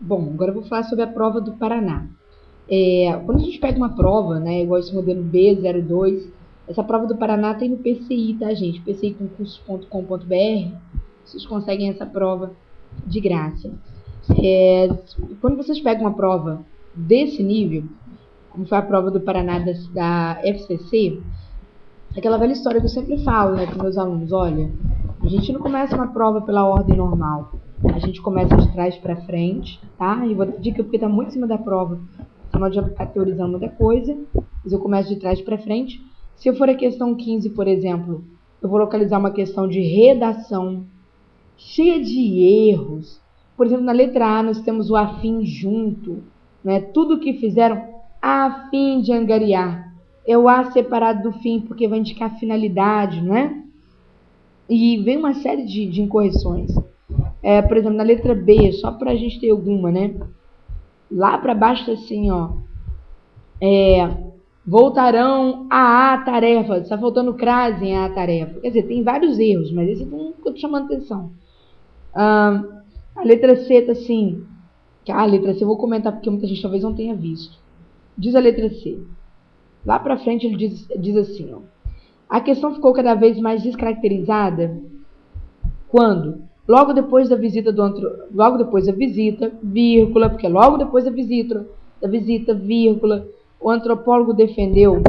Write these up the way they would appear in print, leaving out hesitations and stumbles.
Bom, agora eu vou falar sobre a prova do Paraná. Quando a gente pega uma prova, né, igual esse modelo B02, essa prova do Paraná tem no PCI, tá, gente? pciconcursos.com.br, vocês conseguem essa prova de graça. Quando vocês pegam uma prova desse nível, como foi a prova do Paraná da FCC, aquela velha história que eu sempre falo, né, para meus alunos: olha, a gente não começa uma prova pela ordem normal, a gente começa de trás para frente, tá? E vou dar dica porque tá muito em cima da prova, você não adianta ficar teorizando muita coisa, mas eu começo de trás para frente. Se eu for a questão 15, por exemplo, eu vou localizar uma questão de redação cheia de erros. Por exemplo, na letra A nós temos o a fim junto, né? Tudo que fizeram a fim de angariar. É o A separado do fim, porque vai indicar a finalidade, não é? E vem uma série de incorreções. Por exemplo, na letra B, só para a gente ter alguma, né? Lá para baixo tá assim, ó. Voltarão a tarefa. Está faltando crase em a tarefa. Quer dizer, tem vários erros, mas esse não estou chamando atenção. A letra C tá assim. A letra C eu vou comentar porque muita gente talvez não tenha visto. Diz a letra C. Lá para frente ele diz assim, ó. A questão ficou cada vez mais descaracterizada quando, logo depois da visita, vírgula, porque logo depois da visita, vírgula, o antropólogo defendeu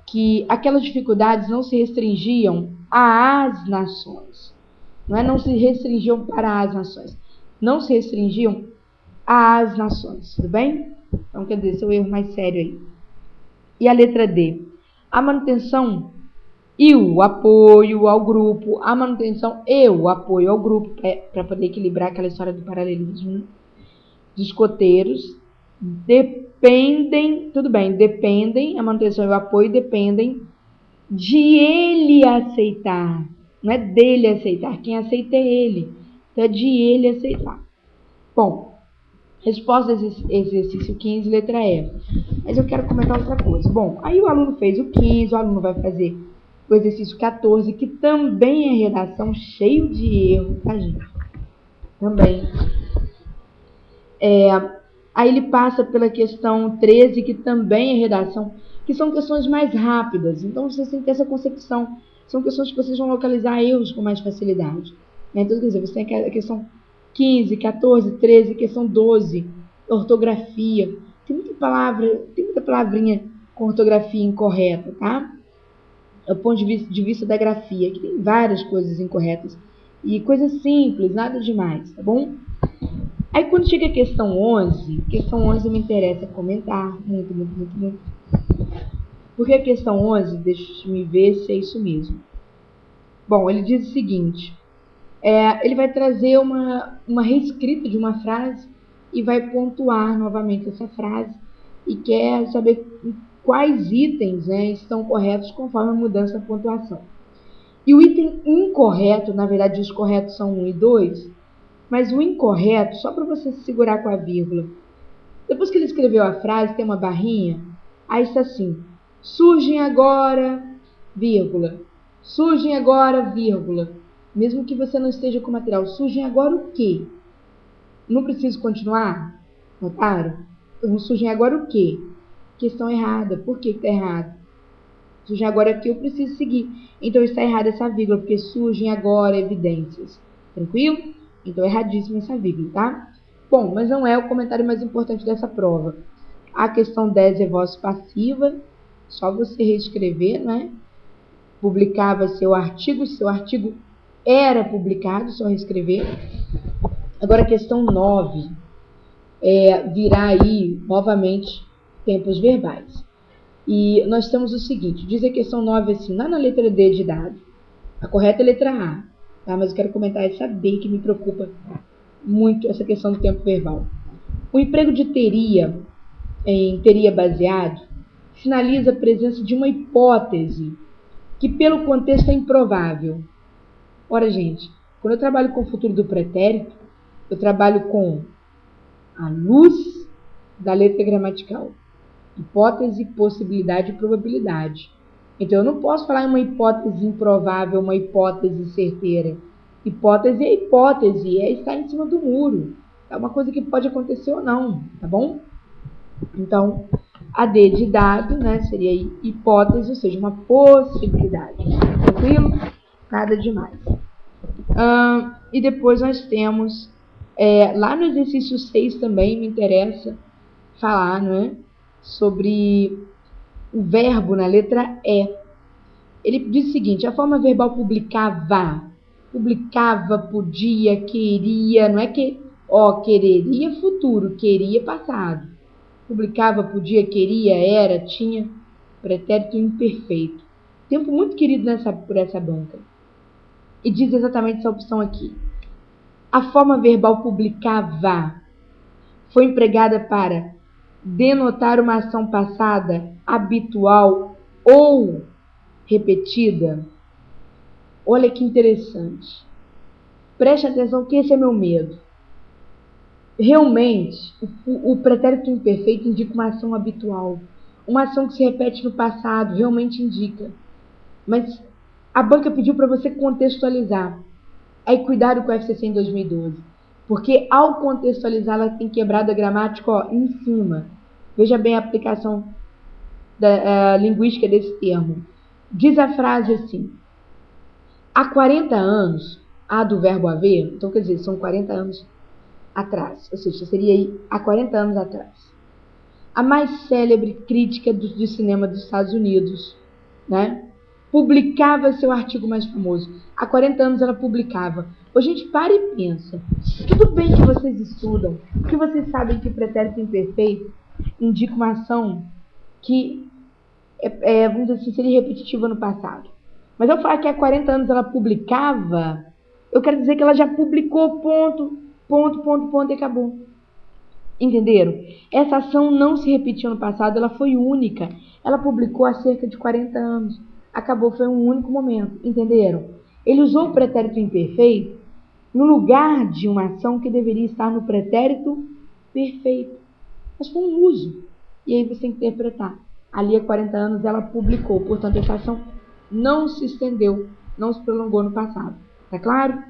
que aquelas dificuldades não se restringiam às nações. Não se restringiam para as nações. Não se restringiam às nações. Tudo bem? Então, quer dizer, esse é o erro mais sério aí. E a letra D? A manutenção e o apoio ao grupo. A manutenção e o apoio ao grupo, para poder equilibrar aquela história do paralelismo dos escoteiros, dependem, tudo bem, dependem, a manutenção e o apoio dependem de ele aceitar. Não é dele aceitar, quem aceita é ele. Então é de ele aceitar. Bom, resposta exercício 15, letra E. Mas eu quero comentar outra coisa. Bom, aí o aluno fez o 15, o aluno vai fazer o exercício 14, que também é redação, cheio de erro, tá, gente? Também. Aí ele passa pela questão 13, que também é redação, que são questões mais rápidas. Então, vocês têm que ter essa concepção. São questões que vocês vão localizar erros com mais facilidade. Então, quer dizer, você tem a questão 15, 14, 13, questão 12, ortografia. Tem muita palavrinha com ortografia incorreta, tá? Do ponto de vista da grafia, que tem várias coisas incorretas. E coisas simples, nada demais, tá bom? Aí quando chega a questão 11 me interessa comentar muito. Porque a questão 11, deixa eu ver se é isso mesmo. Bom, ele diz o seguinte, ele vai trazer uma reescrita de uma frase e vai pontuar novamente essa frase e quer saber quais itens, né, estão corretos conforme a mudança da pontuação. E o item incorreto, na verdade os corretos são 1 e 2, mas o incorreto, só para você se segurar com a vírgula. Depois que ele escreveu a frase, tem uma barrinha, aí está assim, surgem agora, vírgula, surgem agora, vírgula. Mesmo que você não esteja com o material, surgem agora o quê? Não preciso continuar? Notaram? Então, surgem agora o quê? Questão errada. Por que está errado? Surgem agora aqui, eu preciso seguir. Então está errada essa vírgula, porque surgem agora evidências. Tranquilo? Então é erradíssima essa vírgula, tá? Bom, mas não é o comentário mais importante dessa prova. A questão 10 é voz passiva. Só você reescrever, né? Publicava seu artigo era publicado, só reescrever. Agora a questão 9 virá aí novamente tempos verbais. E nós temos o seguinte, diz a questão 9 assim, lá na letra D de dado, a correta é a letra A, tá? Mas eu quero comentar essa B que me preocupa muito, essa questão do tempo verbal. O emprego de teria, em teria baseado, sinaliza a presença de uma hipótese que pelo contexto é improvável. Ora, gente, quando eu trabalho com o futuro do pretérito, eu trabalho com a luz da letra gramatical. Hipótese, possibilidade e probabilidade. Então, eu não posso falar em uma hipótese improvável, uma hipótese certeira. Hipótese é hipótese, é estar em cima do muro. É uma coisa que pode acontecer ou não, tá bom? Então, a D de dado, né, seria hipótese, ou seja, uma possibilidade. Tranquilo? Nada demais. E depois nós temos, lá no exercício 6 também me interessa falar, né, sobre o verbo na letra E. Ele diz o seguinte: a forma verbal publicava, podia, queria, não é que, quereria futuro, queria passado. Publicava, podia, queria, era, tinha, pretérito imperfeito. Tempo muito querido por essa banca. E diz exatamente essa opção aqui. A forma verbal publicava foi empregada para denotar uma ação passada, habitual ou repetida. Olha que interessante. Preste atenção que esse é meu medo. Realmente, o pretérito imperfeito indica uma ação habitual. Uma ação que se repete no passado, realmente indica. Mas a banca pediu para você contextualizar. Aí cuidado com o FCC em 2012. Porque ao contextualizar, ela tem quebrado a gramática em cima. Veja bem a aplicação linguística desse termo. Diz a frase assim: há 40 anos, há do verbo haver, então quer dizer, são 40 anos atrás, ou seja, seria aí há 40 anos atrás. A mais célebre crítica de cinema dos Estados Unidos, né, publicava seu artigo mais famoso. Há 40 anos ela publicava. Ô, gente, para e pensa. Tudo bem que vocês estudam, que vocês sabem que pretérito imperfeito indica uma ação que, vamos dizer assim, seria repetitiva no passado. Mas eu falar que há 40 anos ela publicava, eu quero dizer que ela já publicou, ponto, e acabou. Entenderam? Essa ação não se repetiu no passado, ela foi única. Ela publicou há cerca de 40 anos. Acabou, foi um único momento. Entenderam? Ele usou o pretérito imperfeito no lugar de uma ação que deveria estar no pretérito perfeito. Mas foi um uso. E aí você tem que interpretar. Ali há 40 anos ela publicou, portanto essa ação não se estendeu, não se prolongou no passado. Tá claro?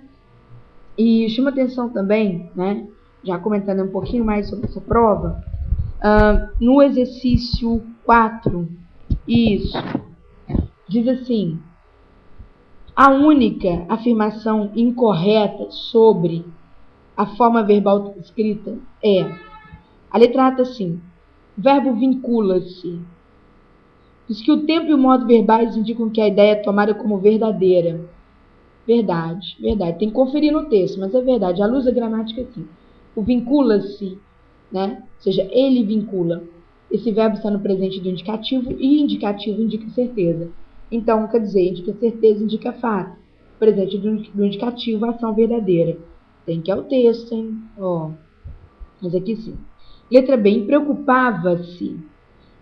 E chama atenção também, né, já comentando um pouquinho mais sobre essa prova, no exercício 4, isso, diz assim: a única afirmação incorreta sobre a forma verbal escrita é, a letra A está assim: o verbo vincula-se. Diz que o tempo e o modo verbais indicam que a ideia é tomada como verdadeira. Verdade. Tem que conferir no texto, mas é verdade. À luz da gramática, sim. O vincula-se, né? Ou seja, ele vincula. Esse verbo está no presente do indicativo e indicativo indica certeza. Então, quer dizer, indica certeza, indica fato. Presente do indicativo, ação verdadeira. Tem que ir ao texto, hein? Mas aqui sim. Letra B. Preocupava-se.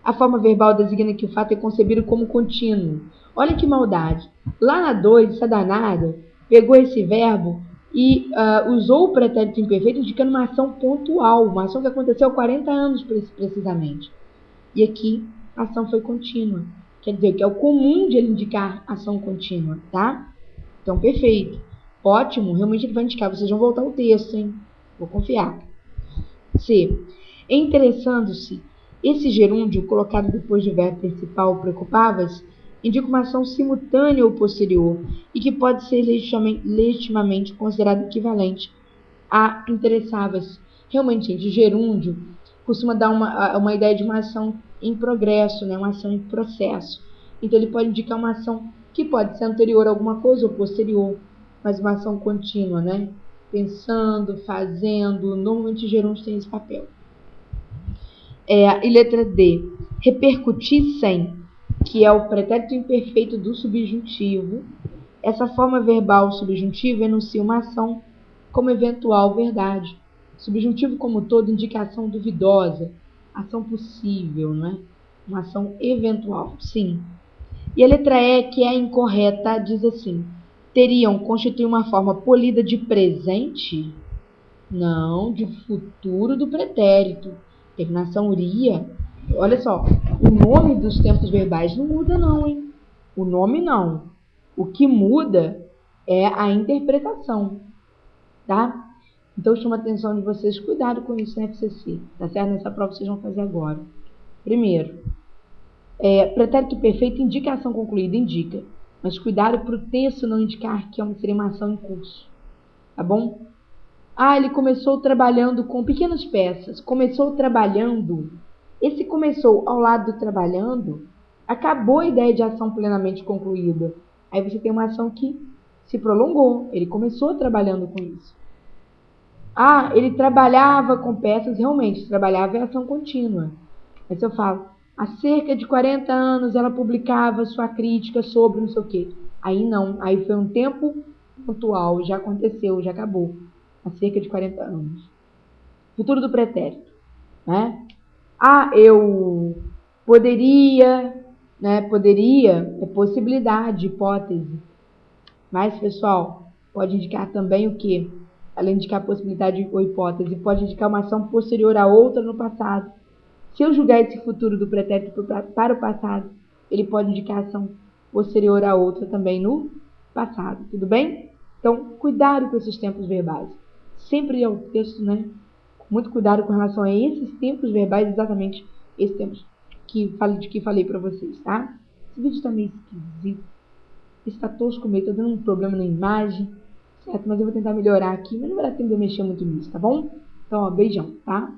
A forma verbal designa que o fato é concebido como contínuo. Olha que maldade. Lá na 2, essa danada pegou esse verbo e usou o pretérito imperfeito indicando uma ação pontual, uma ação que aconteceu há 40 anos precisamente. E aqui a ação foi contínua. Quer dizer, que é o comum de ele indicar ação contínua, tá? Então, perfeito. Ótimo, realmente ele vai indicar. Vocês vão voltar ao texto, hein? Vou confiar. C. Interessando-se. Esse gerúndio, colocado depois do verbo principal, preocupava-se, indica uma ação simultânea ou posterior e que pode ser legitimamente considerado equivalente a interessava-se. Realmente, gente, gerúndio costuma dar uma ideia de uma ação em progresso, né? Uma ação em processo. Então, ele pode indicar uma ação que pode ser anterior a alguma coisa ou posterior, mas uma ação contínua, né? Pensando, fazendo, normalmente gerúndios têm esse papel. E letra D, repercutissem, que é o pretérito imperfeito do subjuntivo. Essa forma verbal subjuntiva enuncia uma ação como eventual verdade. Subjuntivo como todo indica ação duvidosa, ação possível, né? Uma ação eventual, sim. E a letra E, que é a incorreta, diz assim: teriam constituir uma forma polida de presente? Não, de futuro do pretérito. Terminação uria. Olha só, o nome dos tempos verbais não muda não, hein? O nome não. O que muda é a interpretação, tá? Então, chama a atenção de vocês, cuidado com isso na FCC, tá certo? Nessa prova vocês vão fazer agora. Primeiro, pretérito perfeito indica a ação concluída, indica. Mas cuidado para o texto não indicar que seria uma ação em curso, tá bom? Ele começou trabalhando com pequenas peças. Começou trabalhando. Esse começou ao lado do trabalhando, acabou a ideia de ação plenamente concluída. Aí você tem uma ação que se prolongou. Ele começou trabalhando com isso. Ele trabalhava com peças, realmente, trabalhava em ação contínua. Aí se eu falo, há cerca de 40 anos ela publicava sua crítica sobre não sei o quê. Aí não, aí foi um tempo pontual, já aconteceu, já acabou. Há cerca de 40 anos. Futuro do pretérito, né? Eu poderia, né? Poderia é possibilidade, hipótese. Mas, pessoal, pode indicar também o quê? Além de indicar possibilidade ou hipótese, pode indicar uma ação posterior a outra no passado. Se eu julgar esse futuro do pretérito para o passado, ele pode indicar ação posterior a outra também no passado, tudo bem? Então, cuidado com esses tempos verbais. Sempre é o texto, né? Muito cuidado com relação a esses tempos verbais, exatamente esses tempos de que falei para vocês, tá? Esse vídeo tá meio esquisito, está tosco meio, tô dando um problema na imagem, certo? Mas eu vou tentar melhorar aqui, mas não vai dar tempo de eu mexer muito nisso, tá bom? Então, beijão, tá?